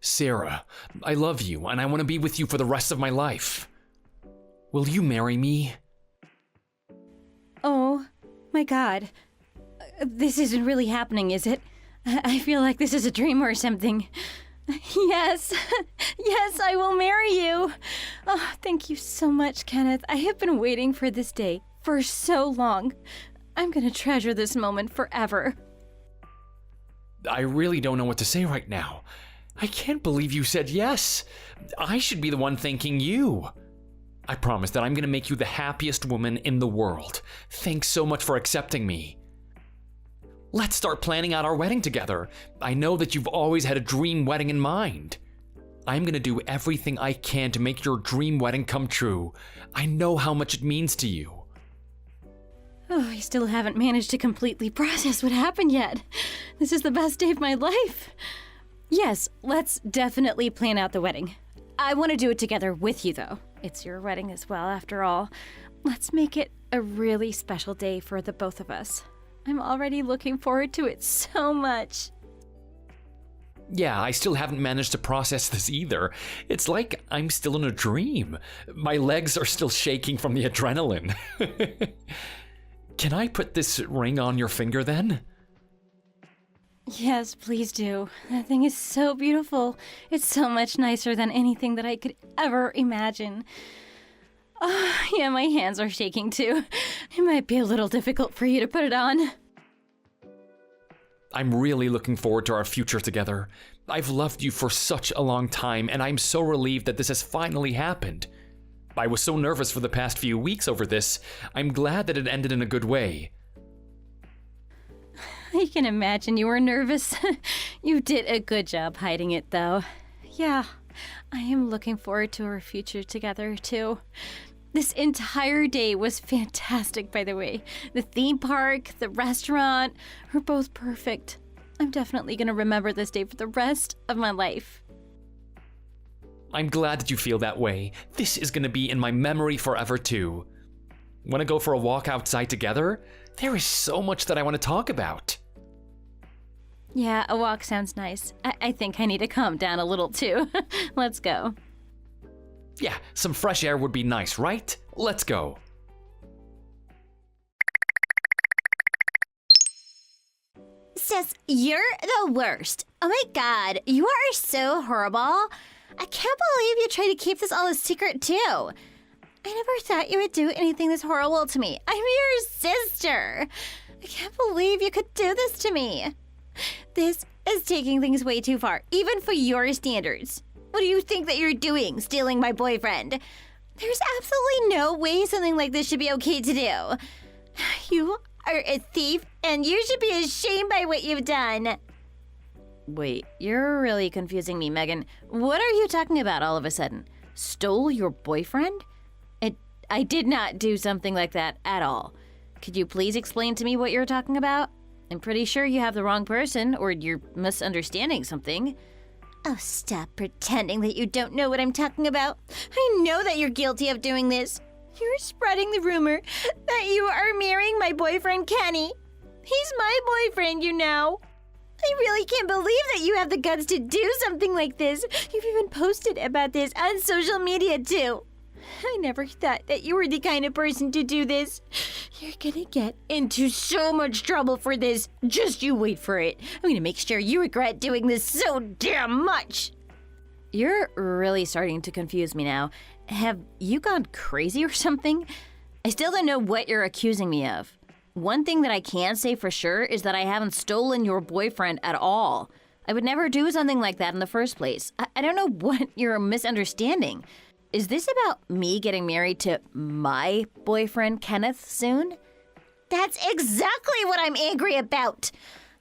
Sarah, I love you and I want to be with you for the rest of my life. Will you marry me? Oh, my God. This isn't really happening, is it? I feel like this is a dream or something. Yes, yes, I will marry you. Oh, thank you so much, Kenneth. I have been waiting for this day for so long. I'm gonna treasure this moment forever. I really don't know what to say right now. I can't believe you said yes. I should be the one thanking you. I promise that I'm gonna make you the happiest woman in the world. Thanks so much for accepting me. Let's start planning out our wedding together. I know that you've always had a dream wedding in mind. I'm gonna do everything I can to make your dream wedding come true. I know how much it means to you. Oh, I still haven't managed to completely process what happened yet. This is the best day of my life. Yes, let's definitely plan out the wedding. I want to do it together with you, though. It's your wedding as well, after all. Let's make it a really special day for the both of us. I'm already looking forward to it so much. Yeah, I still haven't managed to process this either. It's like I'm still in a dream. My legs are still shaking from the adrenaline. Can I put this ring on your finger then? Yes, please do. That thing is so beautiful. It's so much nicer than anything that I could ever imagine. Oh, yeah, my hands are shaking too. It might be a little difficult for you to put it on. I'm really looking forward to our future together. I've loved you for such a long time, and I'm so relieved that this has finally happened. I was so nervous for the past few weeks over this. I'm glad that it ended in a good way. I can imagine you were nervous. You did a good job hiding it, though. Yeah, I am looking forward to our future together, too. This entire day was fantastic, by the way. The theme park, the restaurant, were both perfect. I'm definitely going to remember this day for the rest of my life. I'm glad that you feel that way. This is going to be in my memory forever, too. Want to go for a walk outside together? There is so much that I want to talk about. Yeah, a walk sounds nice. I think I need to calm down a little, too. Let's go. Yeah, some fresh air would be nice, right? Let's go. Sis, you're the worst. Oh my God, you are so horrible. I can't believe you tried to keep this all a secret, too. I never thought you would do anything this horrible to me. I'm your sister. I can't believe you could do this to me. This is taking things way too far, even for your standards. What do you think that you're doing, stealing my boyfriend? There's absolutely no way something like this should be okay to do. You are a thief, and you should be ashamed by what you've done. Wait, you're really confusing me, Megan. What are you talking about all of a sudden? Stole your boyfriend? I did not do something like that at all. Could you please explain to me what you're talking about? I'm pretty sure you have the wrong person, or you're misunderstanding something. Oh, stop pretending that you don't know what I'm talking about. I know that you're guilty of doing this. You're spreading the rumor that you are marrying my boyfriend, Kenny. He's my boyfriend, you know. I really can't believe that you have the guts to do something like this. You've even posted about this on social media, too. I never thought that you were the kind of person to do this. You're gonna get into so much trouble for this. Just you wait for it. I'm gonna make sure you regret doing this so damn much. You're really starting to confuse me now. Have you gone crazy or something? I still don't know what you're accusing me of. One thing that I can say for sure is that I haven't stolen your boyfriend at all. I would never do something like that in the first place. I don't know what you're misunderstanding. Is this about me getting married to my boyfriend, Kenneth, soon? That's exactly what I'm angry about.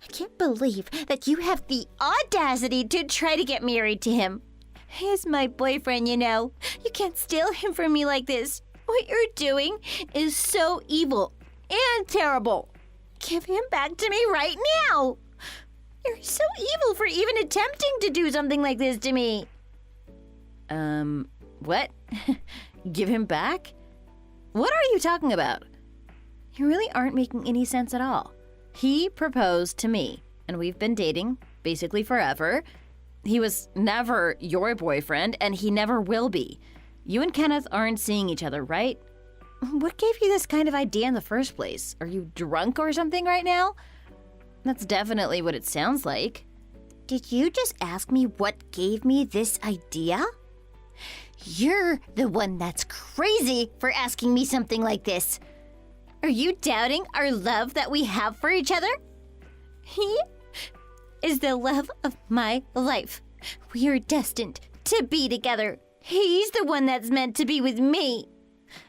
I can't believe that you have the audacity to try to get married to him. He's my boyfriend, you know. You can't steal him from me like this. What you're doing is so evil and terrible. Give him back to me right now. You're so evil for even attempting to do something like this to me. What? Give him back? What are you talking about? You really aren't making any sense at all. He proposed to me, and we've been dating basically forever. He was never your boyfriend, and he never will be. You and Kenneth aren't seeing each other, right? What gave you this kind of idea in the first place? Are you drunk or something right now? That's definitely what it sounds like. Did you just ask me what gave me this idea? You're the one that's crazy for asking me something like this. Are you doubting our love that we have for each other? He is the love of my life. We are destined to be together. He's the one that's meant to be with me.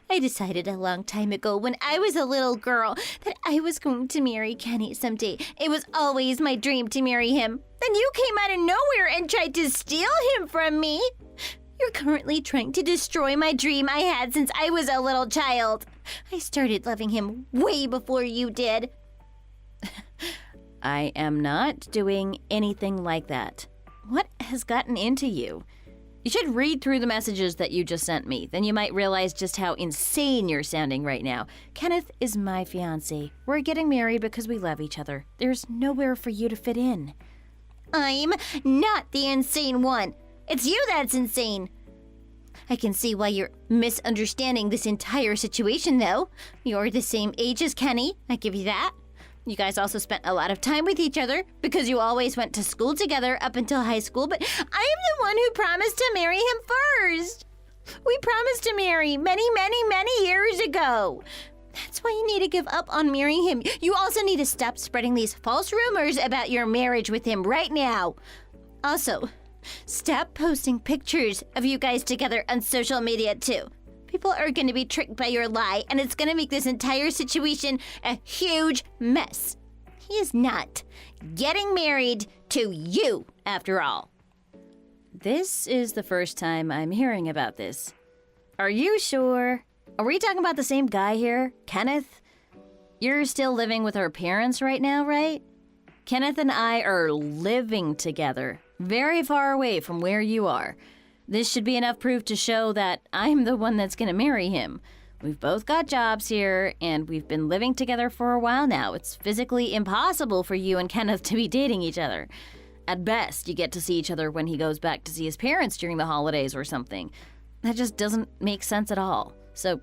I decided a long time ago when I was a little girl that I was going to marry Kenny someday. It was always my dream to marry him. Then you came out of nowhere and tried to steal him from me. You're currently trying to destroy my dream I had since I was a little child. I started loving him way before you did. I am not doing anything like that. What has gotten into you? You should read through the messages that you just sent me. Then you might realize just how insane you're sounding right now. Kenneth is my fiance. We're getting married because we love each other. There's nowhere for you to fit in. I'm not the insane one. It's you that's insane. I can see why you're misunderstanding this entire situation, though. You're the same age as Kenny, I give you that. You guys also spent a lot of time with each other because you always went to school together up until high school, but I'm the one who promised to marry him first. We promised to marry many years ago. That's why you need to give up on marrying him. You also need to stop spreading these false rumors about your marriage with him right now. Also, stop posting pictures of you guys together on social media too. People are going to be tricked by your lie, and it's going to make this entire situation a huge mess. He is not getting married to you, after all. This is the first time I'm hearing about this. Are you sure? Are we talking about the same guy here? Kenneth? You're still living with our parents right now, right? Kenneth and I are living together, very far away from where you are. This should be enough proof to show that I'm the one that's going to marry him. We've both got jobs here, and we've been living together for a while now. It's physically impossible for you and Kenneth to be dating each other. At best, you get to see each other when he goes back to see his parents during the holidays or something. That just doesn't make sense at all. So,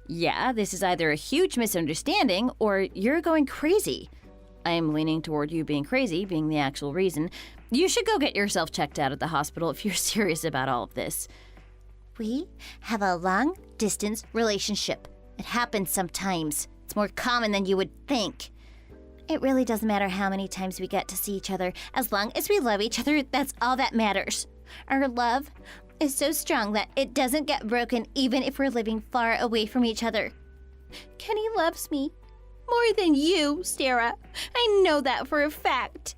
yeah, this is either a huge misunderstanding or you're going crazy. I am leaning toward you being crazy being the actual reason. You should go get yourself checked out at the hospital if you're serious about all of this. We have a long-distance relationship. It happens sometimes. It's more common than you would think. It really doesn't matter how many times we get to see each other. As long as we love each other, that's all that matters. Our love is so strong that it doesn't get broken even if we're living far away from each other. Kenny loves me more than you, Sarah. I know that for a fact.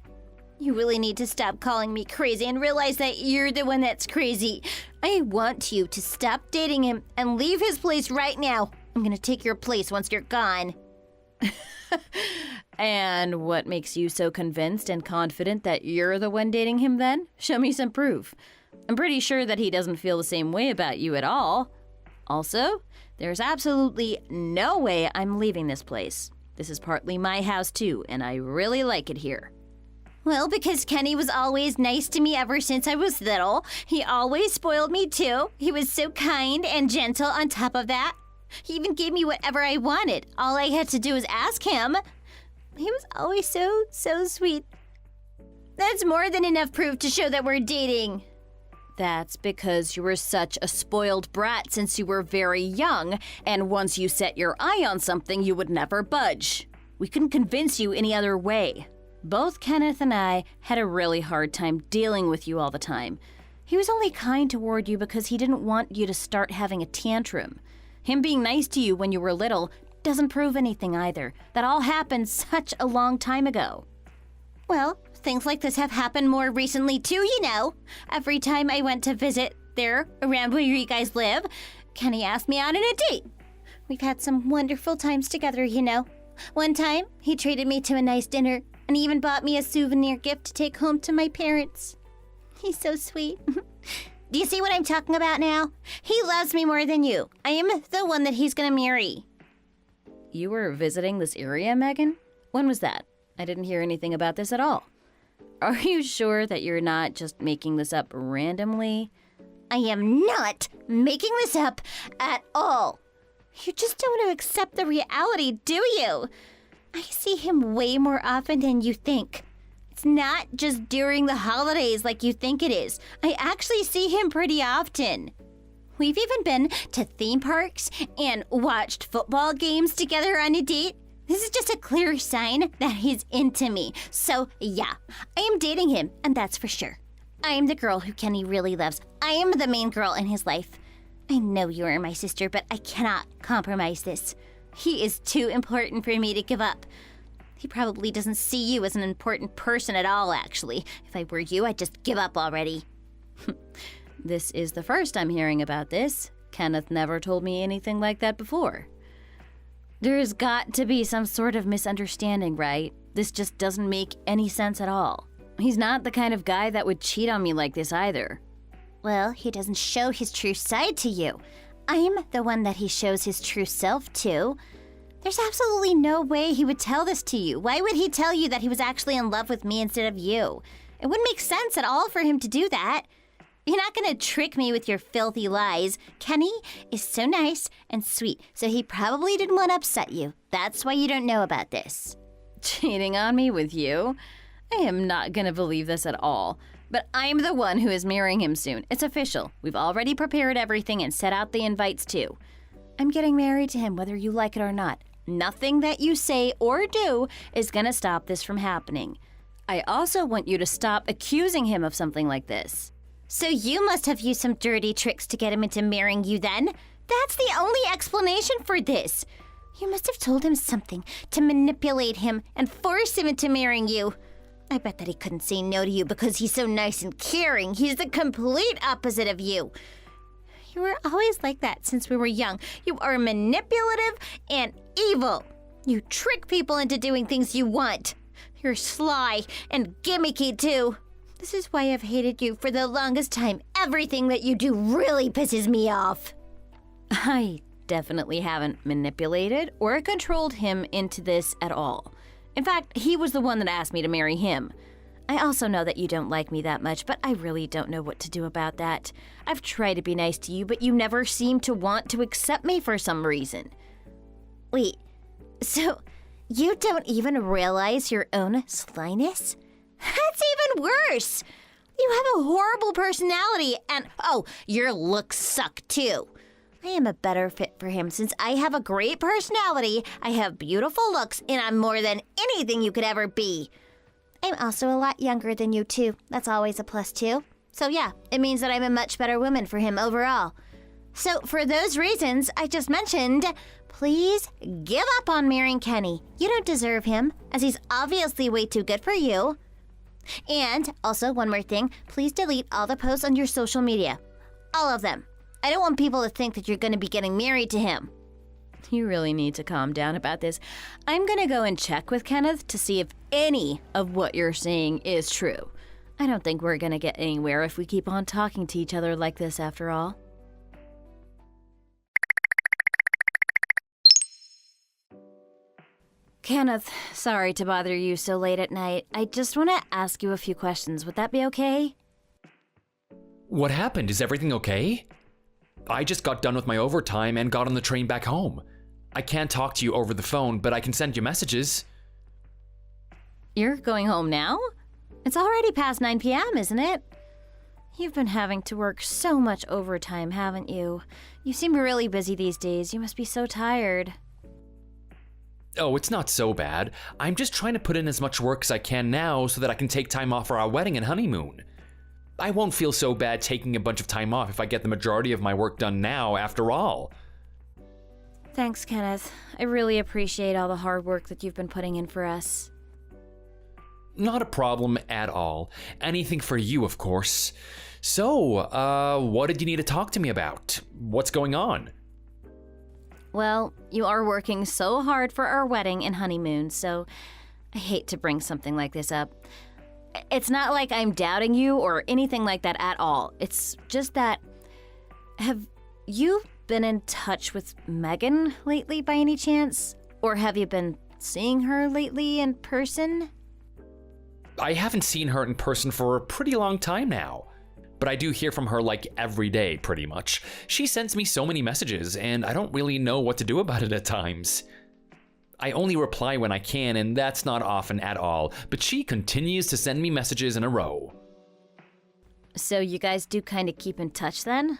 You really need to stop calling me crazy and realize that you're the one that's crazy. I want you to stop dating him and leave his place right now. I'm gonna take your place once you're gone. And what makes you so convinced and confident that you're the one dating him then? Show me some proof. I'm pretty sure that he doesn't feel the same way about you at all. Also, there's absolutely no way I'm leaving this place. This is partly my house too, and I really like it here. Well, because Kenny was always nice to me ever since I was little. He always spoiled me too. He was so kind and gentle on top of that. He even gave me whatever I wanted. All I had to do was ask him. He was always so sweet. That's more than enough proof to show that we're dating. That's because you were such a spoiled brat since you were very young, and once you set your eye on something, you would never budge. We couldn't convince you any other way. Both Kenneth and I had a really hard time dealing with you all the time. He was only kind toward you because he didn't want you to start having a tantrum. Him being nice to you when you were little doesn't prove anything either. That all happened such a long time ago. Well, things like this have happened more recently too, you know. Every time I went to visit there around where you guys live, Kenny asked me out on a date. We've had some wonderful times together, you know. One time, he treated me to a nice dinner and he even bought me a souvenir gift to take home to my parents. He's so sweet. Do you see what I'm talking about now? He loves me more than you. I am the one that he's gonna marry. You were visiting this area, Megan? When was that? I didn't hear anything about this at all. Are you sure that you're not just making this up randomly? I am not making this up at all. You just don't want to accept the reality, do you? I see him way more often than you think. It's not just during the holidays like you think it is. I actually see him pretty often. We've even been to theme parks and watched football games together on a date. This is just a clear sign that he's into me. So, yeah, I am dating him, and that's for sure. I am the girl who Kenny really loves. I am the main girl in his life. I know you are my sister, but I cannot compromise this. He is too important for me to give up. He probably doesn't see you as an important person at all, actually. If I were you, I'd just give up already. This is the first I'm hearing about this. Kenneth never told me anything like that before. There's got to be some sort of misunderstanding, right? This just doesn't make any sense at all. He's not the kind of guy that would cheat on me like this either. Well, he doesn't show his true side to you. I'm the one that he shows his true self to. There's absolutely no way he would tell this to you. Why would he tell you that he was actually in love with me instead of you? It wouldn't make sense at all for him to do that. You're not gonna trick me with your filthy lies. Kenny is so nice and sweet, so he probably didn't want to upset you. That's why you don't know about this. Cheating on me with you? I am not gonna believe this at all. But I'm the one who is marrying him soon. It's official. We've already prepared everything and set out the invites too. I'm getting married to him whether you like it or not. Nothing that you say or do is gonna stop this from happening. I also want you to stop accusing him of something like this. So you must have used some dirty tricks to get him into marrying you then? That's the only explanation for this. You must have told him something to manipulate him and force him into marrying you. I bet that he couldn't say no to you because he's so nice and caring. He's the complete opposite of you. You were always like that since we were young. You are manipulative and evil. You trick people into doing things you want. You're sly and gimmicky too. This is why I've hated you for the longest time. Everything that you do really pisses me off. I definitely haven't manipulated or controlled him into this at all. In fact, he was the one that asked me to marry him. I also know that you don't like me that much, but I really don't know what to do about that. I've tried to be nice to you, but you never seem to want to accept me for some reason. Wait, so you don't even realize your own slyness? That's even worse. You have a horrible personality and, oh, your looks suck too. I am a better fit for him since I have a great personality, I have beautiful looks, and I'm more than anything you could ever be. I'm also a lot younger than you too. That's always a plus too. So yeah, it means that I'm a much better woman for him overall. So for those reasons I just mentioned, please give up on marrying Kenny. You don't deserve him, as he's obviously way too good for you. And also, one more thing, please delete all the posts on your social media. All of them. I don't want people to think that you're going to be getting married to him. You really need to calm down about this. I'm gonna go and check with Kenneth to see if any of what you're saying is true. I don't think we're gonna get anywhere if we keep on talking to each other like this after all. Kenneth, sorry to bother you so late at night. I just want to ask you a few questions. Would that be okay? What happened? Is everything okay? I just got done with my overtime and got on the train back home. I can't talk to you over the phone, but I can send you messages. You're going home now? It's already past 9 p.m., isn't it? You've been having to work so much overtime, haven't you? You seem really busy these days. You must be so tired. Oh, it's not so bad. I'm just trying to put in as much work as I can now so that I can take time off for our wedding and honeymoon. I won't feel so bad taking a bunch of time off if I get the majority of my work done now, after all. Thanks, Kenneth. I really appreciate all the hard work that you've been putting in for us. Not a problem at all. Anything for you, of course. So, what did you need to talk to me about? What's going on? Well, you are working so hard for our wedding and honeymoon, so I hate to bring something like this up. It's not like I'm doubting you or anything like that at all. It's just that, have you been in touch with Megan lately by any chance? Or have you been seeing her lately in person? I haven't seen her in person for a pretty long time now. But I do hear from her like every day, pretty much. She sends me so many messages, and I don't really know what to do about it at times. I only reply when I can, and that's not often at all, but she continues to send me messages in a row. So you guys do kind of keep in touch then?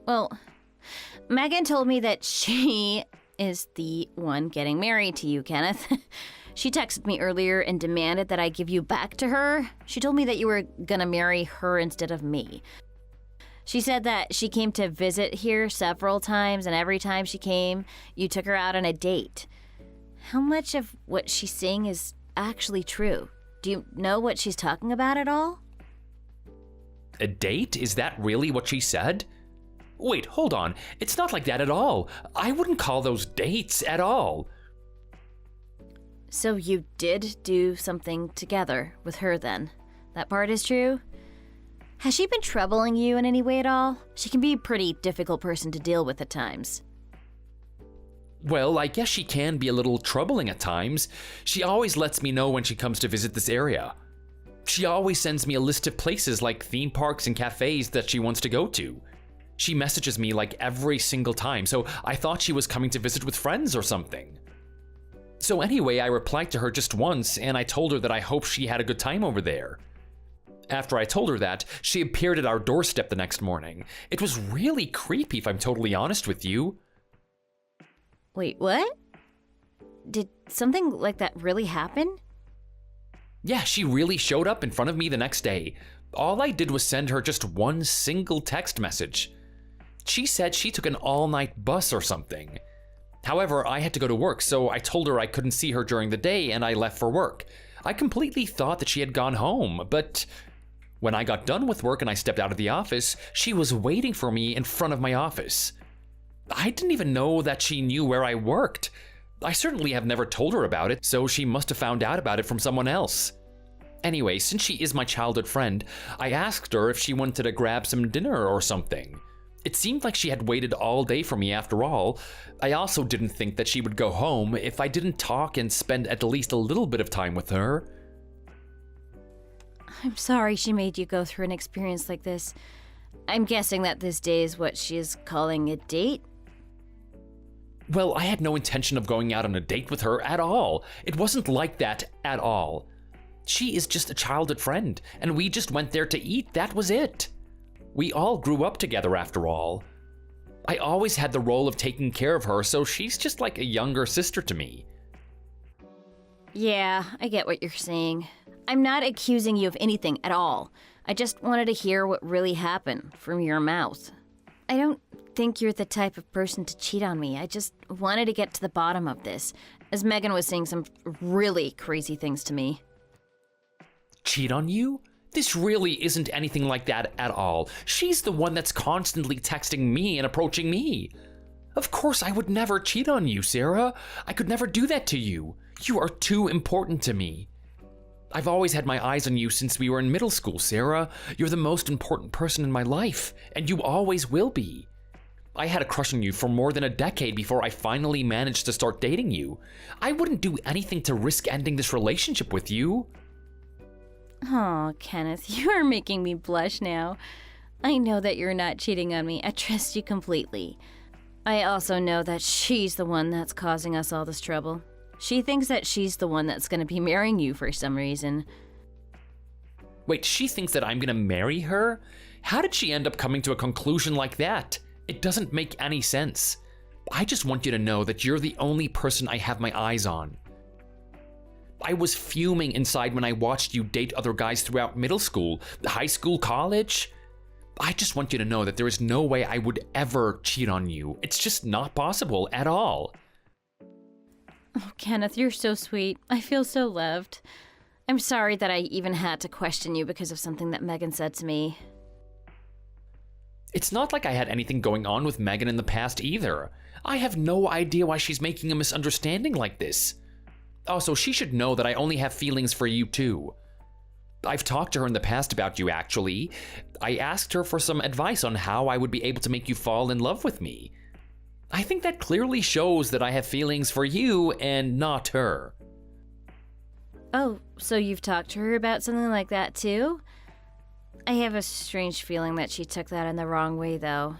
Well, Megan told me that she is the one getting married to you, Kenneth. She texted me earlier and demanded that I give you back to her. She told me that you were gonna marry her instead of me. She said that she came to visit here several times, and every time she came, you took her out on a date. How much of what she's saying is actually true? Do you know what she's talking about at all? A date? Is that really what she said? Wait, hold on. It's not like that at all. I wouldn't call those dates at all. So you did do something together with her then? That part is true? Has she been troubling you in any way at all? She can be a pretty difficult person to deal with at times. Well, I guess she can be a little troubling at times. She always lets me know when she comes to visit this area. She always sends me a list of places like theme parks and cafes that she wants to go to. She messages me like every single time, so I thought she was coming to visit with friends or something. So anyway, I replied to her just once, and I told her that I hope she had a good time over there. After I told her that, she appeared at our doorstep the next morning. It was really creepy, if I'm totally honest with you. Wait, what? Did something like that really happen? Yeah, she really showed up in front of me the next day. All I did was send her just one single text message. She said she took an all-night bus or something. However, I had to go to work, so I told her I couldn't see her during the day and I left for work. I completely thought that she had gone home, but when I got done with work and I stepped out of the office, she was waiting for me in front of my office. I didn't even know that she knew where I worked. I certainly have never told her about it, so she must have found out about it from someone else. Anyway, since she is my childhood friend, I asked her if she wanted to grab some dinner or something. It seemed like she had waited all day for me after all. I also didn't think that she would go home if I didn't talk and spend at least a little bit of time with her. I'm sorry she made you go through an experience like this. I'm guessing that this day is what she is calling a date? Well, I had no intention of going out on a date with her at all. It wasn't like that at all. She is just a childhood friend, and we just went there to eat, that was it. We all grew up together after all. I always had the role of taking care of her, so she's just like a younger sister to me. Yeah, I get what you're saying. I'm not accusing you of anything at all. I just wanted to hear what really happened from your mouth. I don't think you're the type of person to cheat on me. I just wanted to get to the bottom of this, as Megan was saying some really crazy things to me. Cheat on you? This really isn't anything like that at all. She's the one that's constantly texting me and approaching me. Of course I would never cheat on you, Sarah. I could never do that to you. You are too important to me. I've always had my eyes on you since we were in middle school, Sarah. You're the most important person in my life, and you always will be. I had a crush on you for more than a decade before I finally managed to start dating you. I wouldn't do anything to risk ending this relationship with you. Oh, Kenneth, you are making me blush now. I know that you're not cheating on me. I trust you completely. I also know that she's the one that's causing us all this trouble. She thinks that she's the one that's going to be marrying you for some reason. Wait, she thinks that I'm gonna marry her? How did she end up coming to a conclusion like that? It doesn't make any sense. I just want you to know that you're the only person I have my eyes on. I was fuming inside when I watched you date other guys throughout middle school, high school, college. I just want you to know that there is no way I would ever cheat on you. It's just not possible at all. Oh, Kenneth, you're so sweet. I feel so loved. I'm sorry that I even had to question you because of something that Megan said to me. It's not like I had anything going on with Megan in the past either. I have no idea why she's making a misunderstanding like this. Also, she should know that I only have feelings for you too. I've talked to her in the past about you, actually. I asked her for some advice on how I would be able to make you fall in love with me. I think that clearly shows that I have feelings for you and not her. Oh, so you've talked to her about something like that too? I have a strange feeling that she took that in the wrong way, though.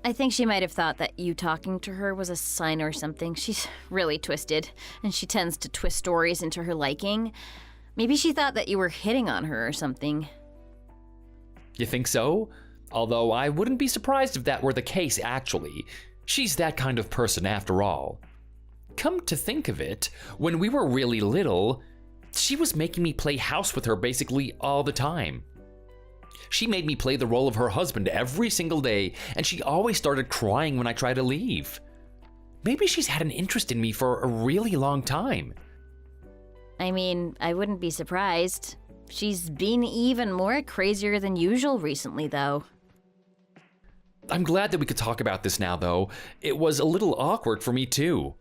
I think she might have thought that you talking to her was a sign or something. She's really twisted, and she tends to twist stories into her liking. Maybe she thought that you were hitting on her or something. You think so? Although I wouldn't be surprised if that were the case, actually. She's that kind of person after all. Come to think of it, when we were really little, she was making me play house with her basically all the time. She made me play the role of her husband every single day, and she always started crying when I tried to leave. Maybe she's had an interest in me for a really long time. I mean, I wouldn't be surprised. She's been even more crazier than usual recently, though. I'm glad that we could talk about this now, though. It was a little awkward for me, too.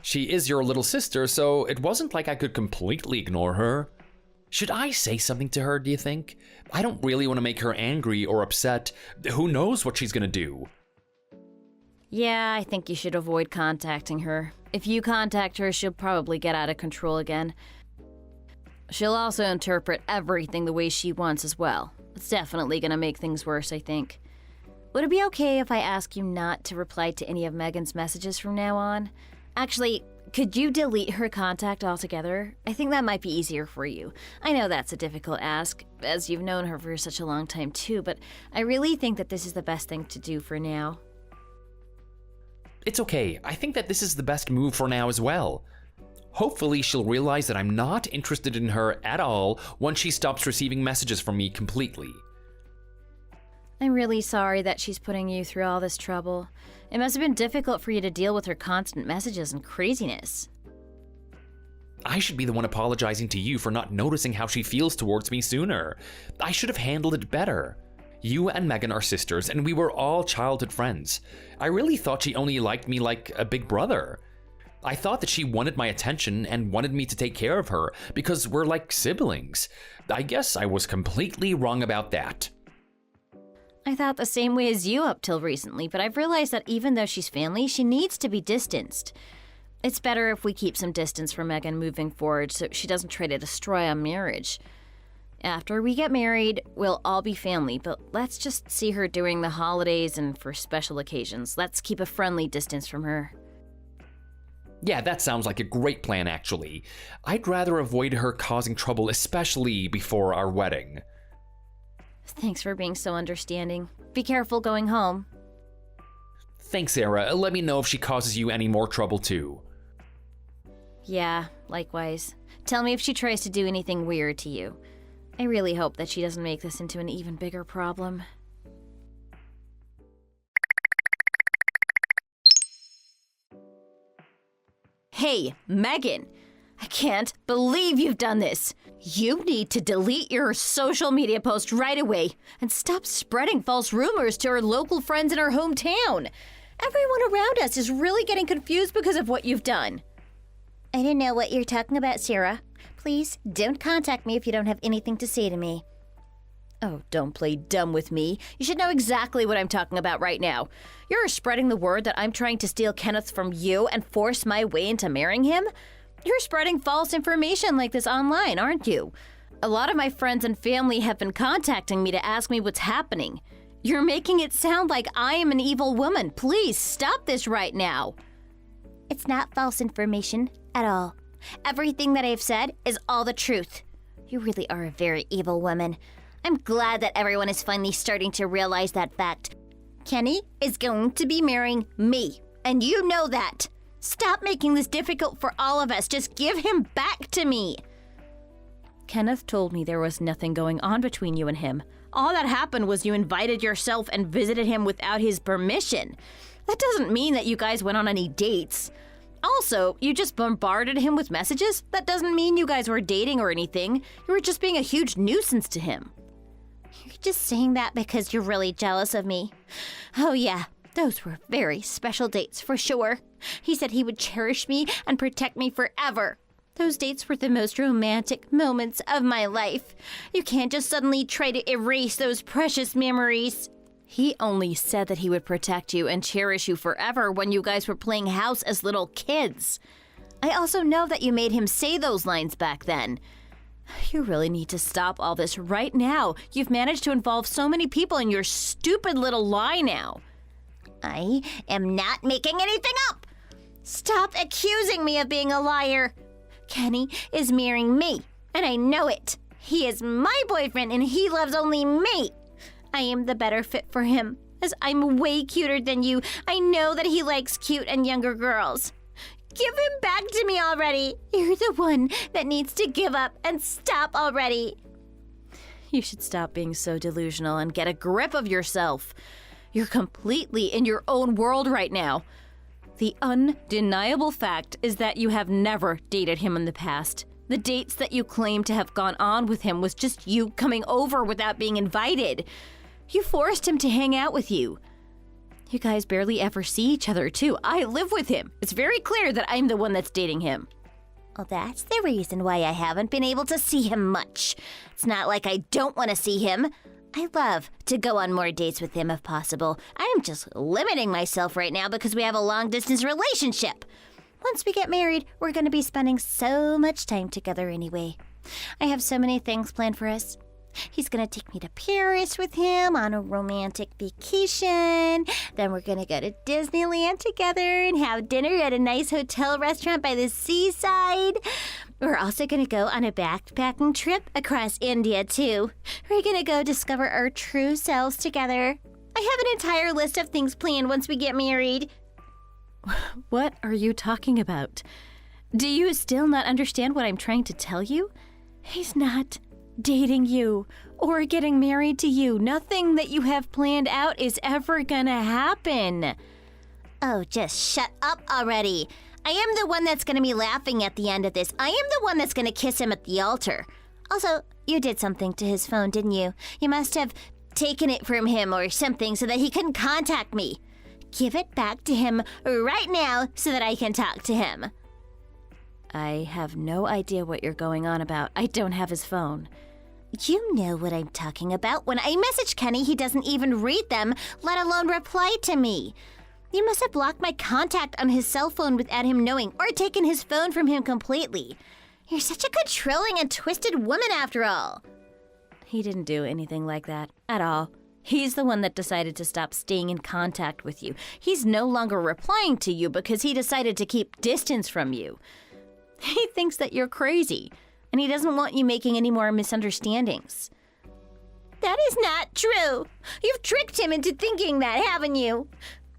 She is your little sister, so it wasn't like I could completely ignore her. Should I say something to her, do you think? I don't really want to make her angry or upset. Who knows what she's gonna do? Yeah, I think you should avoid contacting her. If you contact her, she'll probably get out of control again. She'll also interpret everything the way she wants as well. It's definitely gonna make things worse, I think. Would it be okay if I ask you not to reply to any of Megan's messages from now on? Actually, could you delete her contact altogether? I think that might be easier for you. I know that's a difficult ask, as you've known her for such a long time too, but I really think that this is the best thing to do for now. It's okay. I think that this is the best move for now as well. Hopefully she'll realize that I'm not interested in her at all once she stops receiving messages from me completely. I'm really sorry that she's putting you through all this trouble. It must have been difficult for you to deal with her constant messages and craziness. I should be the one apologizing to you for not noticing how she feels towards me sooner. I should have handled it better. You and Megan are sisters, and we were all childhood friends. I really thought she only liked me like a big brother. I thought that she wanted my attention and wanted me to take care of her because we're like siblings. I guess I was completely wrong about that. I thought the same way as you up till recently, but I've realized that even though she's family, she needs to be distanced. It's better if we keep some distance from Megan moving forward so she doesn't try to destroy our marriage. After we get married, we'll all be family, but let's just see her during the holidays and for special occasions. Let's keep a friendly distance from her. Yeah, that sounds like a great plan, actually. I'd rather avoid her causing trouble, especially before our wedding. Thanks for being so understanding. Be careful going home. Thanks, Sarah. Let me know if she causes you any more trouble, too. Yeah, likewise. Tell me if she tries to do anything weird to you. I really hope that she doesn't make this into an even bigger problem. Hey, Megan! I can't believe you've done this! You need to delete your social media post right away and stop spreading false rumors to our local friends in our hometown. Everyone around us is really getting confused because of what you've done. I don't know what you're talking about, Sarah. Please don't contact me if you don't have anything to say to me. Oh, don't play dumb with me. You should know exactly what I'm talking about right now. You're spreading the word that I'm trying to steal Kenneth from you and force my way into marrying him? You're spreading false information like this online, aren't you? A lot of my friends and family have been contacting me to ask me what's happening. You're making it sound like I am an evil woman. Please stop this right now. It's not false information at all. Everything that I've said is all the truth. You really are a very evil woman. I'm glad that everyone is finally starting to realize that fact. Kenny is going to be marrying me, and you know that. Stop making this difficult for all of us. Just give him back to me. Kenneth told me there was nothing going on between you and him. All that happened was you invited yourself and visited him without his permission. That doesn't mean that you guys went on any dates. Also, you just bombarded him with messages? That doesn't mean you guys were dating or anything. You were just being a huge nuisance to him. You're just saying that because you're really jealous of me. Oh yeah, those were very special dates for sure. He said he would cherish me and protect me forever. Those dates were the most romantic moments of my life. You can't just suddenly try to erase those precious memories. He only said that he would protect you and cherish you forever when you guys were playing house as little kids. I also know that you made him say those lines back then. You really need to stop all this right now. You've managed to involve so many people in your stupid little lie now. I am not making anything up. Stop accusing me of being a liar. Kenny is marrying me, and I know it. He is my boyfriend, and he loves only me. I am the better fit for him, as I'm way cuter than you. I know that he likes cute and younger girls. Give him back to me already. You're the one that needs to give up and stop already. You should stop being so delusional and get a grip of yourself. You're completely in your own world right now. The undeniable fact is that you have never dated him in the past. The dates that you claim to have gone on with him was just you coming over without being invited. You forced him to hang out with you. You guys barely ever see each other, too. I live with him. It's very clear that I'm the one that's dating him. Well, that's the reason why I haven't been able to see him much. It's not like I don't want to see him. I love to go on more dates with him if possible. I am just limiting myself right now because we have a long-distance relationship. Once we get married, we're going to be spending so much time together anyway. I have so many things planned for us. He's going to take me to Paris with him on a romantic vacation. Then we're going to go to Disneyland together and have dinner at a nice hotel restaurant by the seaside. We're also going to go on a backpacking trip across India, too. We're going to go discover our true selves together. I have an entire list of things planned once we get married. What are you talking about? Do you still not understand what I'm trying to tell you? He's not dating you or getting married to you. Nothing that you have planned out is ever gonna happen. Oh, just shut up already. I am the one that's gonna be laughing at the end of this. I am the one that's gonna kiss him at the altar. Also, you did something to his phone, didn't you? You must have taken it from him or something so that he couldn't contact me. Give it back to him right now so that I can talk to him. I have no idea what you're going on about. I don't have his phone. You know what I'm talking about. When I message Kenny, he doesn't even read them, let alone reply to me. You must have blocked my contact on his cell phone without him knowing, or taken his phone from him completely. You're such a controlling and twisted woman after all. He didn't do anything like that at all. He's the one that decided to stop staying in contact with you. He's no longer replying to you because he decided to keep distance from you. He thinks that you're crazy, and he doesn't want you making any more misunderstandings. That is not true. You've tricked him into thinking that, haven't you?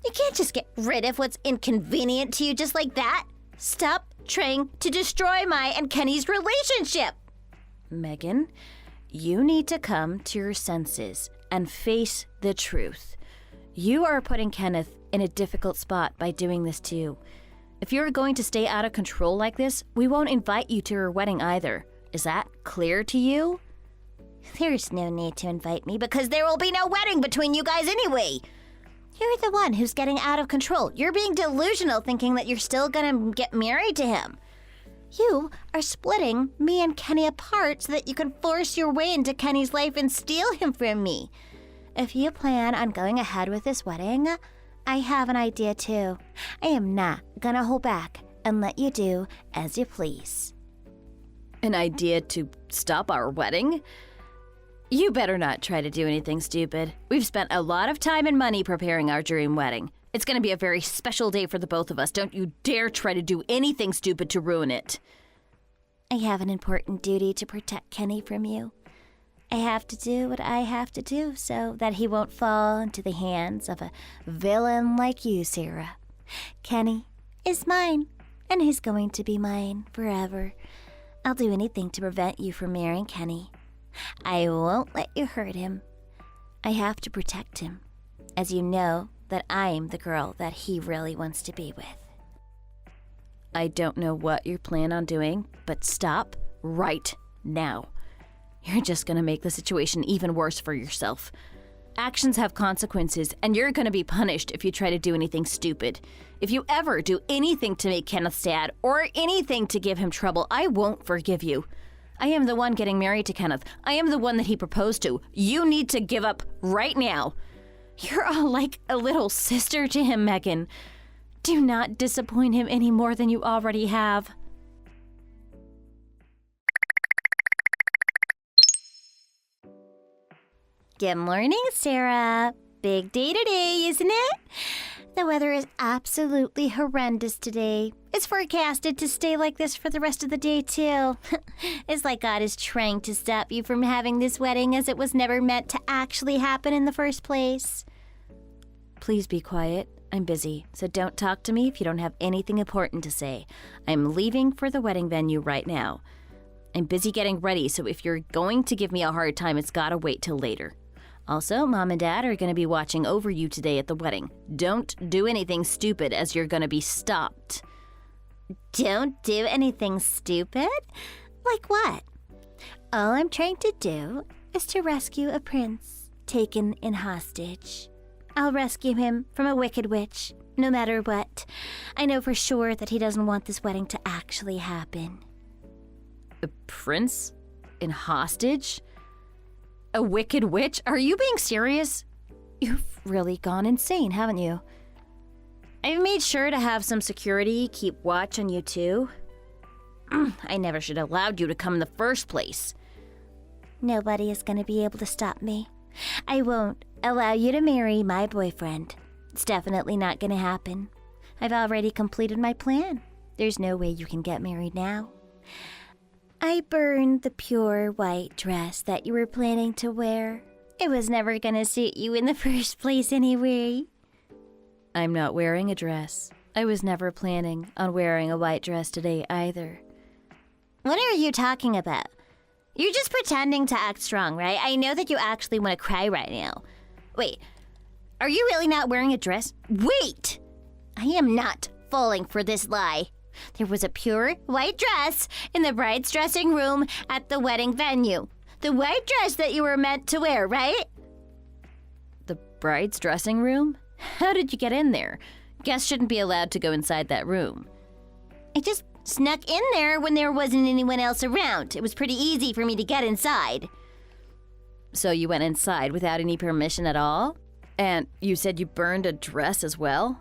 You can't just get rid of what's inconvenient to you just like that. Stop trying to destroy my and Kenny's relationship. Megan, you need to come to your senses and face the truth. You are putting Kenneth in a difficult spot by doing this to you. If you're going to stay out of control like this, we won't invite you to your wedding either. Is that clear to you? There's no need to invite me because there will be no wedding between you guys anyway. You're the one who's getting out of control. You're being delusional thinking that you're still gonna get married to him. You are splitting me and Kenny apart so that you can force your way into Kenny's life and steal him from me. If you plan on going ahead with this wedding, I have an idea too. I am not gonna hold back and let you do as you please. An idea to stop our wedding? You better not try to do anything stupid. We've spent a lot of time and money preparing our dream wedding. It's going to be a very special day for the both of us. Don't you dare try to do anything stupid to ruin it. I have an important duty to protect Kenny from you. I have to do what I have to do so that he won't fall into the hands of a villain like you, Sarah. Kenny is mine, and he's going to be mine forever. I'll do anything to prevent you from marrying Kenny. I won't let you hurt him. I have to protect him, as you know that I'm the girl that he really wants to be with. I don't know what you plan on doing, but stop right now. You're just going to make the situation even worse for yourself. Actions have consequences, and you're going to be punished if you try to do anything stupid. If you ever do anything to make Kenneth sad or anything to give him trouble, I won't forgive you. I am the one getting married to Kenneth. I am the one that he proposed to. You need to give up right now. You're all like a little sister to him, Megan. Do not disappoint him any more than you already have. Good morning, Sarah. Big day today, isn't it? The weather is absolutely horrendous today. It's forecasted to stay like this for the rest of the day, too. It's like God is trying to stop you from having this wedding as it was never meant to actually happen in the first place. Please be quiet. I'm busy, so don't talk to me if you don't have anything important to say. I'm leaving for the wedding venue right now. I'm busy getting ready, so if you're going to give me a hard time, it's gotta wait till later. Also, Mom and Dad are going to be watching over you today at the wedding. Don't do anything stupid as you're going to be stopped. Don't do anything stupid? Like what? All I'm trying to do is to rescue a prince taken in hostage. I'll rescue him from a wicked witch, no matter what. I know for sure that he doesn't want this wedding to actually happen. A prince in hostage? A wicked witch? Are you being serious? You've really gone insane, haven't you? I've made sure to have some security keep watch on you too. I never should have allowed you to come in the first place. Nobody is going to be able to stop me. I won't allow you to marry my boyfriend. It's definitely not going to happen. I've already completed my plan. There's no way you can get married now. I burned the pure white dress that you were planning to wear. It was never going to suit you in the first place anyway. I'm not wearing a dress. I was never planning on wearing a white dress today either. What are you talking about? You're just pretending to act strong, right? I know that you actually want to cry right now. Wait, are you really not wearing a dress? Wait! I am not falling for this lie. There was a pure white dress in the bride's dressing room at the wedding venue. The white dress that you were meant to wear, right? The bride's dressing room? How did you get in there? Guests shouldn't be allowed to go inside that room. I just snuck in there when there wasn't anyone else around. It was pretty easy for me to get inside. So you went inside without any permission at all? And you said you burned a dress as well?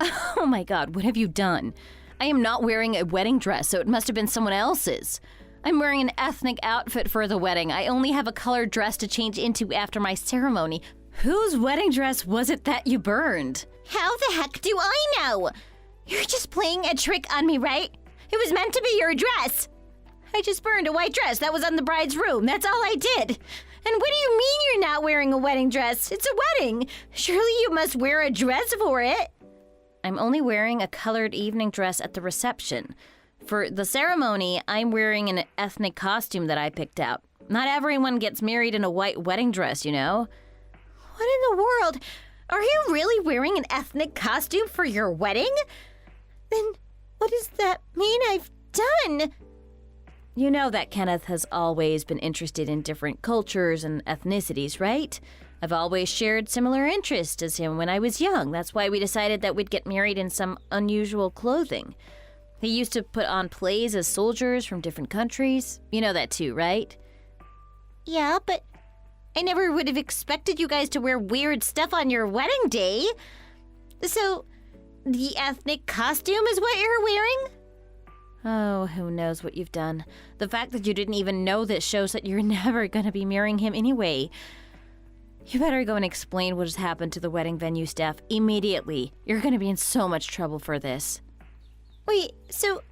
Oh my God, what have you done? I am not wearing a wedding dress, so it must have been someone else's. I'm wearing an ethnic outfit for the wedding. I only have a colored dress to change into after my ceremony. Whose wedding dress was it that you burned? How the heck do I know? You're just playing a trick on me, right? It was meant to be your dress. I just burned a white dress that was on the bride's room. That's all I did. And what do you mean you're not wearing a wedding dress? It's a wedding. Surely you must wear a dress for it. I'm only wearing a colored evening dress at the reception. For the ceremony, I'm wearing an ethnic costume that I picked out. Not everyone gets married in a white wedding dress, you know? What in the world? Are you really wearing an ethnic costume for your wedding? Then what does that mean I've done? You know that Kenneth has always been interested in different cultures and ethnicities, right? I've always shared similar interests as him when I was young. That's why we decided that we'd get married in some unusual clothing. He used to put on plays as soldiers from different countries. You know that too, right? Yeah, but I never would have expected you guys to wear weird stuff on your wedding day. So, the ethnic costume is what you're wearing? Oh, who knows what you've done. The fact that you didn't even know this shows that you're never going to be marrying him anyway. You better go and explain what has happened to the wedding venue staff immediately. You're going to be in so much trouble for this. Wait, so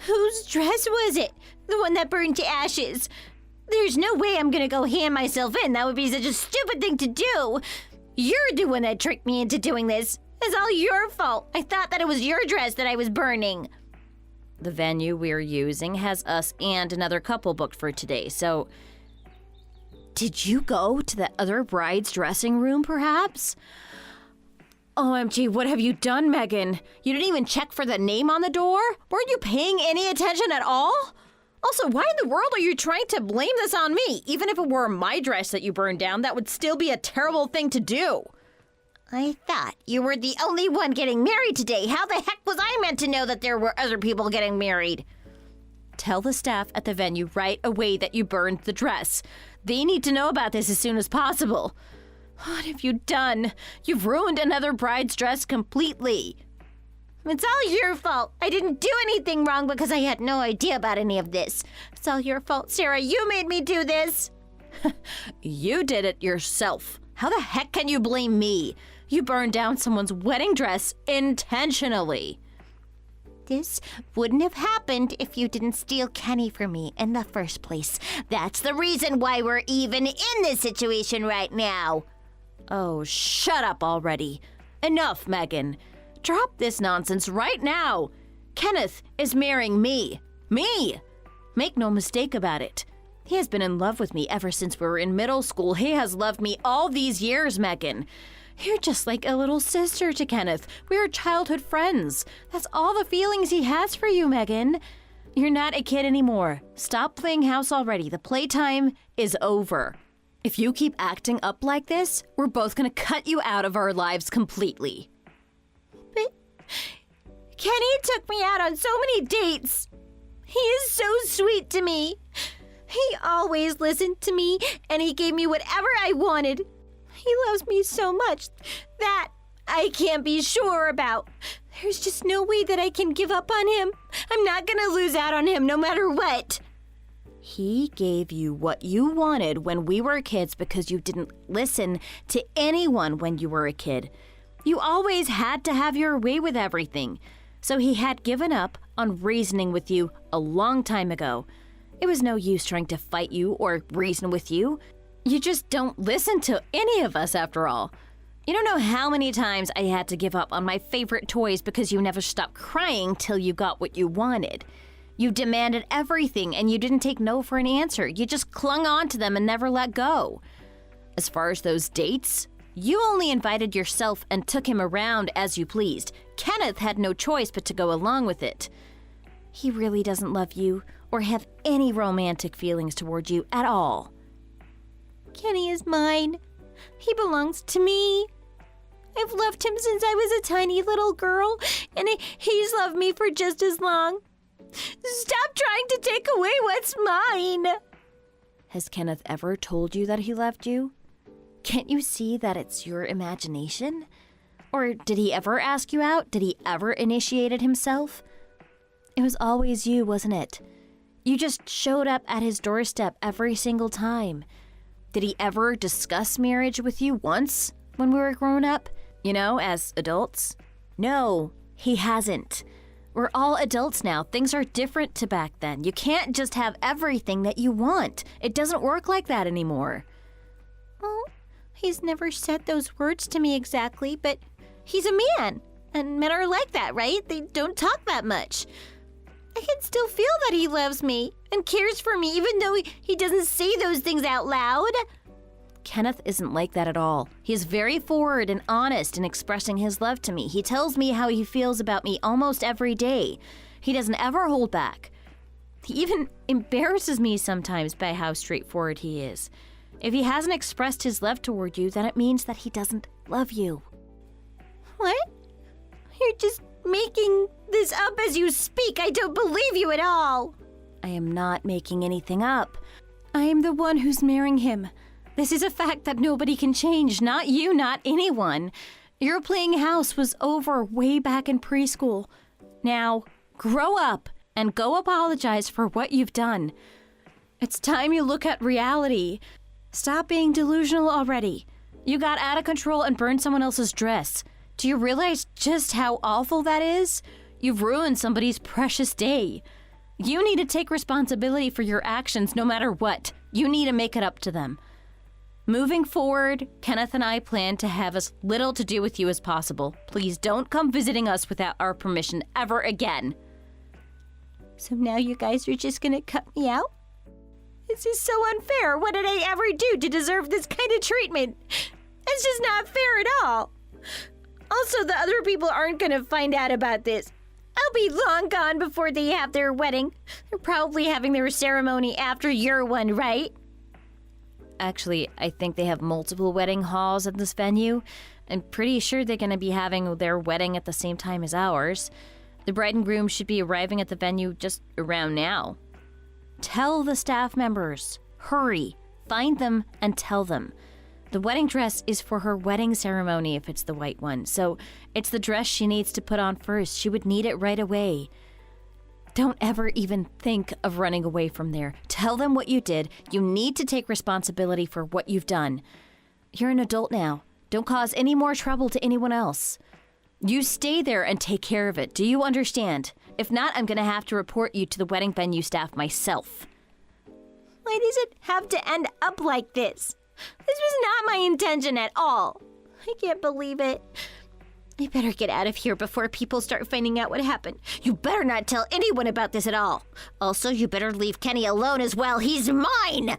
whose dress was it? The one that burned to ashes? There's no way I'm gonna go hand myself in. That would be such a stupid thing to do. You're the one that tricked me into doing this. It's all your fault. I thought that it was your dress that I was burning. The venue we're using has us and another couple booked for today, so... Did you go to that other bride's dressing room, perhaps? OMG, what have you done, Megan? You didn't even check for the name on the door? Weren't you paying any attention at all? Also, why in the world are you trying to blame this on me? Even if it were my dress that you burned down, that would still be a terrible thing to do. I thought you were the only one getting married today. How the heck was I meant to know that there were other people getting married? Tell the staff at the venue right away that you burned the dress. They need to know about this as soon as possible. What have you done? You've ruined another bride's dress completely. It's all your fault. I didn't do anything wrong because I had no idea about any of this. It's all your fault, Sarah. You made me do this. You did it yourself. How the heck can you blame me? You burned down someone's wedding dress intentionally. This wouldn't have happened if you didn't steal Kenny from me in the first place. That's the reason why we're even in this situation right now. Oh, shut up already. Enough, Megan. Drop this nonsense right now. Kenneth is marrying me. Me! Make no mistake about it. He has been in love with me ever since we were in middle school. He has loved me all these years, Megan. You're just like a little sister to Kenneth. We are childhood friends. That's all the feelings he has for you, Megan. You're not a kid anymore. Stop playing house already. The playtime is over. If you keep acting up like this, we're both gonna cut you out of our lives completely. But Kenny took me out on so many dates. He is so sweet to me. He always listened to me, and he gave me whatever I wanted. He loves me so much that I can't be sure about. There's just no way that I can give up on him. I'm not gonna lose out on him no matter what. He gave you what you wanted when we were kids because you didn't listen to anyone when you were a kid. You always had to have your way with everything. So he had given up on reasoning with you a long time ago. It was no use trying to fight you or reason with you. You just don't listen to any of us after all. You don't know how many times I had to give up on my favorite toys because you never stopped crying till you got what you wanted. You demanded everything and you didn't take no for an answer. You just clung on to them and never let go. As far as those dates, you only invited yourself and took him around as you pleased. Kenneth had no choice but to go along with it. He really doesn't love you or have any romantic feelings toward you at all. Kenny is mine. He belongs to me. I've loved him since I was a tiny little girl, and he's loved me for just as long. Stop trying to take away what's mine. Has Kenneth ever told you that he loved you? Can't you see that it's your imagination? Or did he ever ask you out? Did he ever initiate it himself? It was always you, wasn't it? You just showed up at his doorstep every single time. Did he ever discuss marriage with you once when we were grown up? You know, as adults? No, he hasn't. We're all adults now. Things are different to back then. You can't just have everything that you want. It doesn't work like that anymore. Well, he's never said those words to me exactly, but he's a man. And men are like that, right? They don't talk that much. I can still feel that he loves me and cares for me, even though he doesn't say those things out loud. Kenneth isn't like that at all. He is very forward and honest in expressing his love to me. He tells me how he feels about me almost every day. He doesn't ever hold back. He even embarrasses me sometimes by how straightforward he is. If he hasn't expressed his love toward you, then it means that he doesn't love you. What? You're just making this up as you speak. I don't believe you at all. I am not making anything up. I am the one who's marrying him. This is a fact that nobody can change, not you, not anyone. Your playing house was over way back in preschool. Now, grow up and go apologize for what you've done. It's time you look at reality. Stop being delusional already. You got out of control and burned someone else's dress. Do you realize just how awful that is? You've ruined somebody's precious day. You need to take responsibility for your actions no matter what. You need to make it up to them. Moving forward, Kenneth and I plan to have as little to do with you as possible. Please don't come visiting us without our permission ever again. So now you guys are just gonna cut me out? This is so unfair. What did I ever do to deserve this kind of treatment? It's just not fair at all. Also, the other people aren't gonna find out about this. I'll be long gone before they have their wedding. They're probably having their ceremony after your one, right? Actually, I think they have multiple wedding halls at this venue. I'm pretty sure they're going to be having their wedding at the same time as ours. The bride and groom should be arriving at the venue just around now. Tell the staff members. Hurry. Find them and tell them. The wedding dress is for her wedding ceremony if it's the white one, so it's the dress she needs to put on first. She would need it right away. Don't ever even think of running away from there. Tell them what you did. You need to take responsibility for what you've done. You're an adult now. Don't cause any more trouble to anyone else. You stay there and take care of it. Do you understand? If not, I'm going to have to report you to the wedding venue staff myself. Why does it have to end up like this? This was not my intention at all. I can't believe it. I better get out of here before people start finding out what happened. You better not tell anyone about this at all. Also, you better leave Kenny alone as well. He's mine!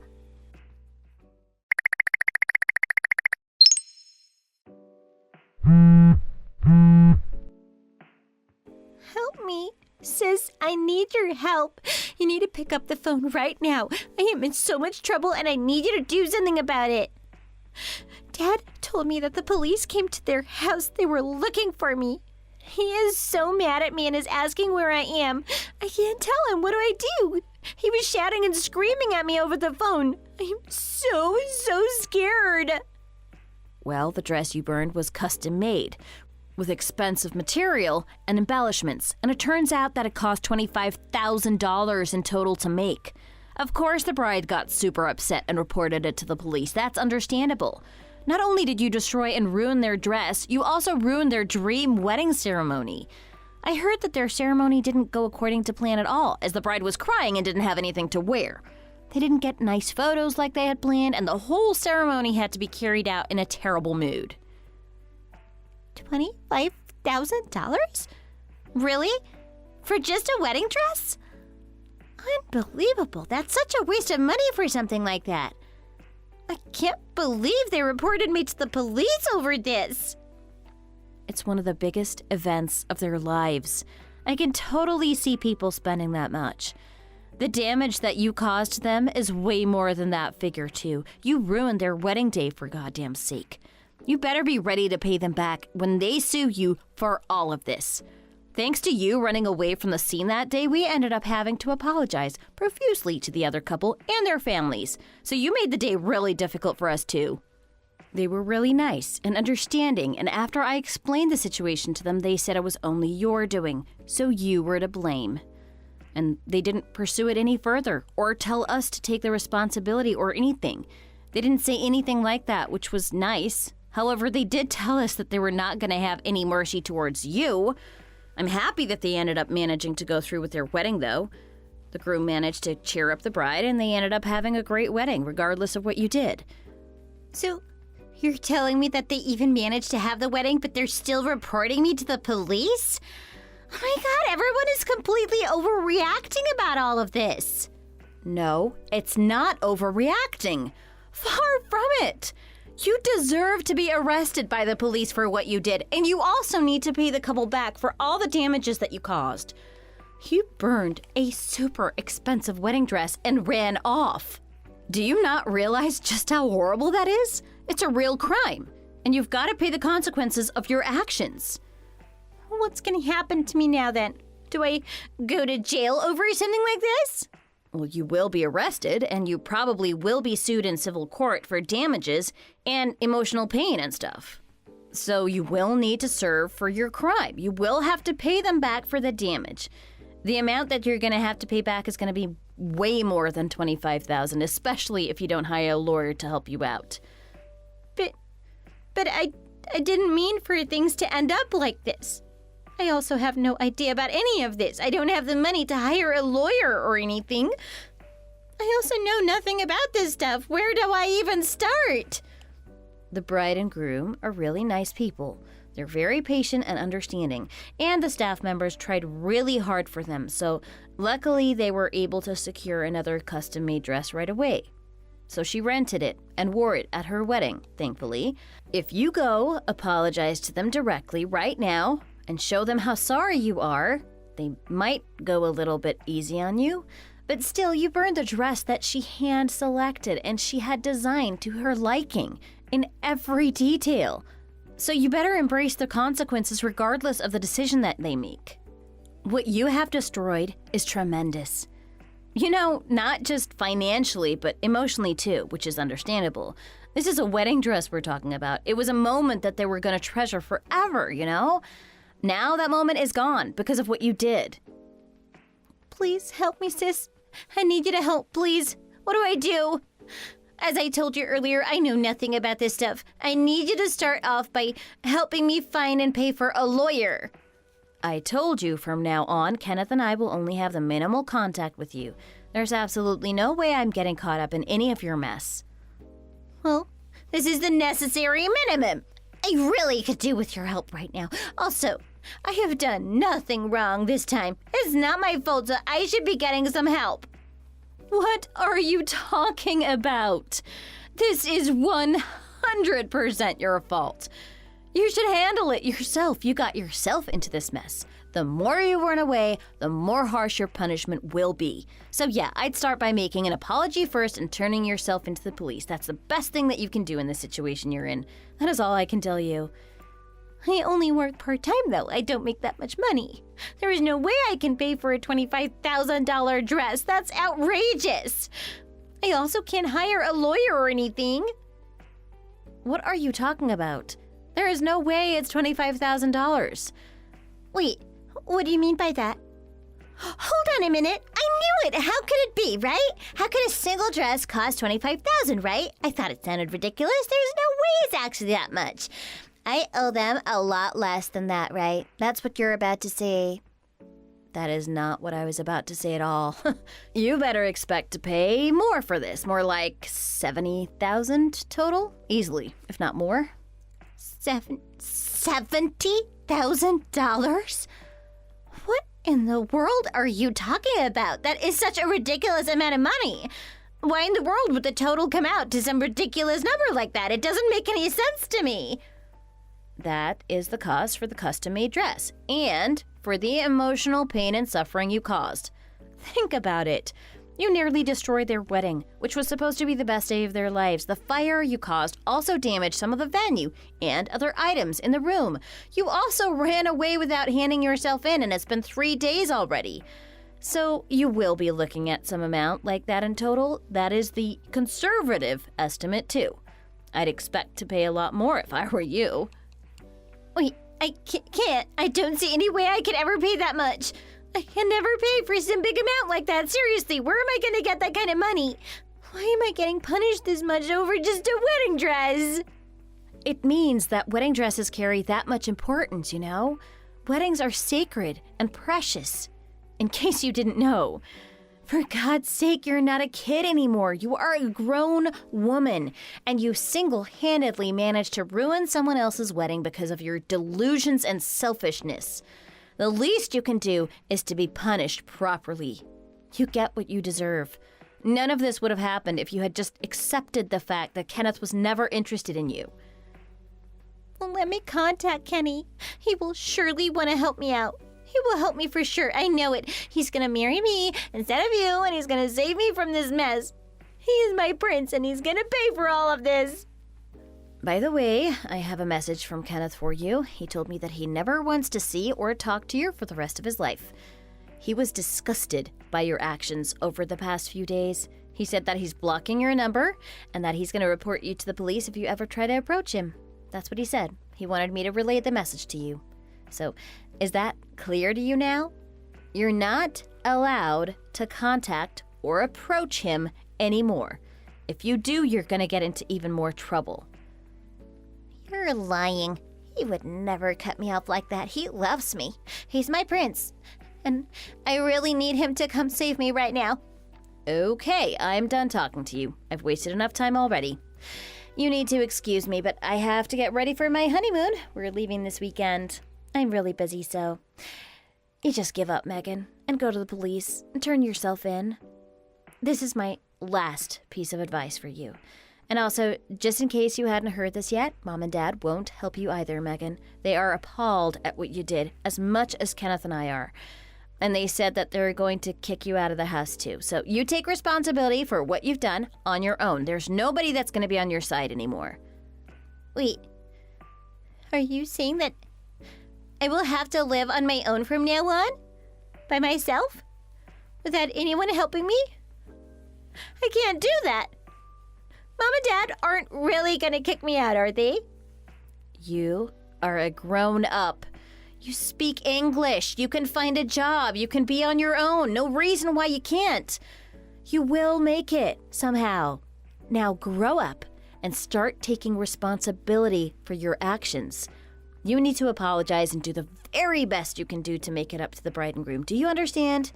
Help me. Sis, I need your help. You need to pick up the phone right now. I am in so much trouble and I need you to do something about it. Dad told me that the police came to their house. They were looking for me. He is so mad at me and is asking where I am. I can't tell him. What do I do? He was shouting and screaming at me over the phone. I am so scared. Well, the dress you burned was custom made, with expensive material and embellishments, and it turns out that it cost $25,000 in total to make. Of course, the bride got super upset and reported it to the police. That's understandable. Not only did you destroy and ruin their dress, you also ruined their dream wedding ceremony. I heard that their ceremony didn't go according to plan at all, as the bride was crying and didn't have anything to wear. They didn't get nice photos like they had planned, and the whole ceremony had to be carried out in a terrible mood. $25,000? Really? For just a wedding dress? Unbelievable. That's such a waste of money for something like that. I can't believe they reported me to the police over this. It's one of the biggest events of their lives. I can totally see people spending that much. The damage that you caused them is way more than that figure, too. You ruined their wedding day, for goddamn sake. You better be ready to pay them back when they sue you for all of this. Thanks to you running away from the scene that day, we ended up having to apologize profusely to the other couple and their families. So you made the day really difficult for us, too. They were really nice and understanding, and after I explained the situation to them, they said it was only your doing, so you were to blame. And they didn't pursue it any further or tell us to take the responsibility or anything. They didn't say anything like that, which was nice. However, they did tell us that they were not going to have any mercy towards you. I'm happy that they ended up managing to go through with their wedding, though. The groom managed to cheer up the bride, and they ended up having a great wedding, regardless of what you did. So, you're telling me that they even managed to have the wedding, but they're still reporting me to the police? Oh my god, everyone is completely overreacting about all of this. No, it's not overreacting. Far from it. You deserve to be arrested by the police for what you did, and you also need to pay the couple back for all the damages that you caused. You burned a super expensive wedding dress and ran off. Do you not realize just how horrible that is? It's a real crime, and you've got to pay the consequences of your actions. What's going to happen to me now then? Do I go to jail over something like this? Well, you will be arrested, and you probably will be sued in civil court for damages and emotional pain and stuff. So you will need to serve for your crime. You will have to pay them back for the damage. The amount that you're going to have to pay back is going to be way more than $25,000, especially if you don't hire a lawyer to help you out. But I didn't mean for things to end up like this. I also have no idea about any of this. I don't have the money to hire a lawyer or anything. I also know nothing about this stuff. Where do I even start? The bride and groom are really nice people. They're very patient and understanding, and the staff members tried really hard for them, so luckily they were able to secure another custom-made dress right away. So she rented it and wore it at her wedding, thankfully. If you go apologize to them directly right now and show them how sorry you are, they might go a little bit easy on you, but still you burned a dress that she hand-selected and she had designed to her liking in every detail. So you better embrace the consequences regardless of the decision that they make. What you have destroyed is tremendous. You know, not just financially, but emotionally too, which is understandable. This is a wedding dress we're talking about. It was a moment that they were going to treasure forever, you know? Now that moment is gone because of what you did. Please help me, sis. I need you to help, please. What do I do? As I told you earlier, I know nothing about this stuff. I need you to start off by helping me find and pay for a lawyer. I told you from now on, Kenneth and I will only have the minimal contact with you. There's absolutely no way I'm getting caught up in any of your mess. Well, this is the necessary minimum. I really could do with your help right now. Also, I have done nothing wrong this time. It's not my fault, so I should be getting some help. What are you talking about? This is 100% your fault. You should handle it yourself. You got yourself into this mess. The more you run away, the more harsh your punishment will be. So yeah, I'd start by making an apology first and turning yourself into the police. That's the best thing that you can do in the situation you're in. That is all I can tell you. I only work part-time, though. I don't make that much money. There is no way I can pay for a $25,000 dress. That's outrageous. I also can't hire a lawyer or anything. What are you talking about? There is no way it's $25,000. Wait, what do you mean by that? Hold on a minute. I knew it. How could it be, right? How could a single dress cost $25,000, right? I thought it sounded ridiculous. There's no way it's actually that much. I owe them a lot less than that, right? That's what you're about to say. That is not what I was about to say at all. You better expect to pay more for this. More like $70,000 total? Easily, if not more. $70,000? What in the world are you talking about? That is such a ridiculous amount of money. Why in the world would the total come out to some ridiculous number like that? It doesn't make any sense to me. That is the cost for the custom-made dress and for the emotional pain and suffering you caused. Think about it. You nearly destroyed their wedding, which was supposed to be the best day of their lives. The fire you caused also damaged some of the venue and other items in the room. You also ran away without handing yourself in, and it's been 3 days already. So you will be looking at some amount like that in total. That is the conservative estimate, too. I'd expect to pay a lot more if I were you. Wait, I can't. I don't see any way I could ever pay that much. I can never pay for some big amount like that. Seriously, where am I going to get that kind of money? Why am I getting punished this much over just a wedding dress? It means that wedding dresses carry that much importance, you know? Weddings are sacred and precious. In case you didn't know. For God's sake, you're not a kid anymore. You are a grown woman, and you single-handedly managed to ruin someone else's wedding because of your delusions and selfishness. The least you can do is to be punished properly. You get what you deserve. None of this would have happened if you had just accepted the fact that Kenneth was never interested in you. Well, let me contact Kenny. He will surely want to help me out. He will help me for sure. I know it. He's going to marry me instead of you, and he's going to save me from this mess. He is my prince, and he's going to pay for all of this. By the way, I have a message from Kenneth for you. He told me that he never wants to see or talk to you for the rest of his life. He was disgusted by your actions over the past few days. He said that he's blocking your number and that he's going to report you to the police if you ever try to approach him. That's what he said. He wanted me to relay the message to you. So, is that clear to you now? You're not allowed to contact or approach him anymore. If you do, you're going to get into even more trouble. You're lying. He would never cut me off like that. He loves me. He's my prince. And I really need him to come save me right now. Okay, I'm done talking to you. I've wasted enough time already. You need to excuse me, but I have to get ready for my honeymoon. We're leaving this weekend. I'm really busy, so you just give up, Megan, and go to the police and turn yourself in. This is my last piece of advice for you. And also, just in case you hadn't heard this yet, Mom and Dad won't help you either, Megan. They are appalled at what you did, as much as Kenneth and I are. And they said that they're going to kick you out of the house, too. So you take responsibility for what you've done on your own. There's nobody that's going to be on your side anymore. Wait, are you saying that I will have to live on my own from now on? By myself? Without anyone helping me? I can't do that. Mom and Dad aren't really gonna kick me out, are they? You are a grown-up. You speak English. You can find a job. You can be on your own. No reason why you can't. You will make it somehow. Now grow up and start taking responsibility for your actions. You need to apologize and do the very best you can do to make it up to the bride and groom. Do you understand?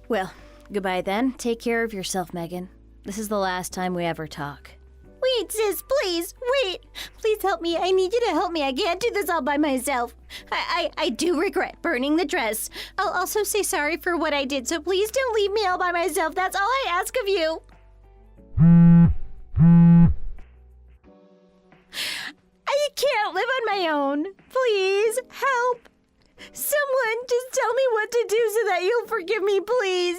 Well, goodbye then. Take care of yourself, Megan. This is the last time we ever talk. Wait, sis, please, wait. Please help me. I need you to help me. I can't do this all by myself. I do regret burning the dress. I'll also say sorry for what I did, so please don't leave me all by myself. That's all I ask of you. I can't live on my own. Please, help. Someone just tell me what to do so that you'll forgive me, please.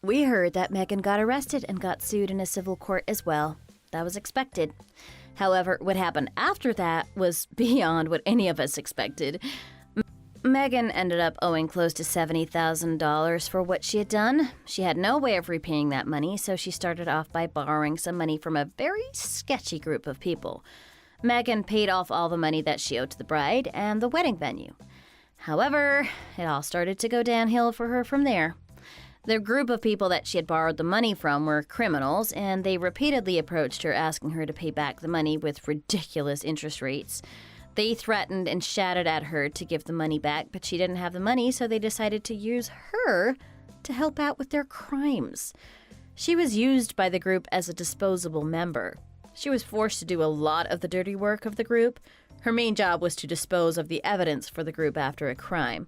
We heard that Megan got arrested and got sued in a civil court as well. That was expected. However, what happened after that was beyond what any of us expected. Megan ended up owing close to $70,000 for what she had done. She had no way of repaying that money, so she started off by borrowing some money from a very sketchy group of people. Megan paid off all the money that she owed to the bride and the wedding venue. However, it all started to go downhill for her from there. The group of people that she had borrowed the money from were criminals, and they repeatedly approached her asking her to pay back the money with ridiculous interest rates. They threatened and shouted at her to give the money back, but she didn't have the money, so they decided to use her to help out with their crimes. She was used by the group as a disposable member. She was forced to do a lot of the dirty work of the group. Her main job was to dispose of the evidence for the group after a crime.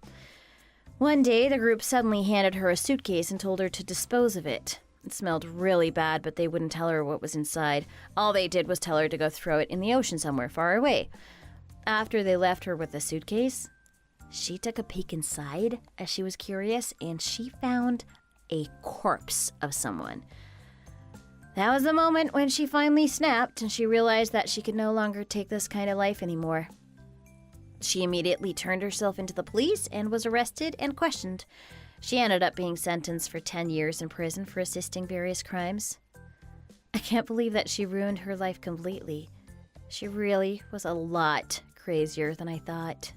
One day, the group suddenly handed her a suitcase and told her to dispose of it. It smelled really bad, but they wouldn't tell her what was inside. All they did was tell her to go throw it in the ocean somewhere far away. After they left her with the suitcase, she took a peek inside as she was curious, and she found a corpse of someone. That was the moment when she finally snapped and she realized that she could no longer take this kind of life anymore. She immediately turned herself into the police and was arrested and questioned. She ended up being sentenced for 10 years in prison for assisting various crimes. I can't believe that she ruined her life completely. She really was a lot crazier than I thought.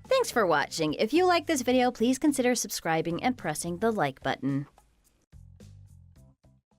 Thanks for watching. If you like this video, please consider subscribing and pressing the like button.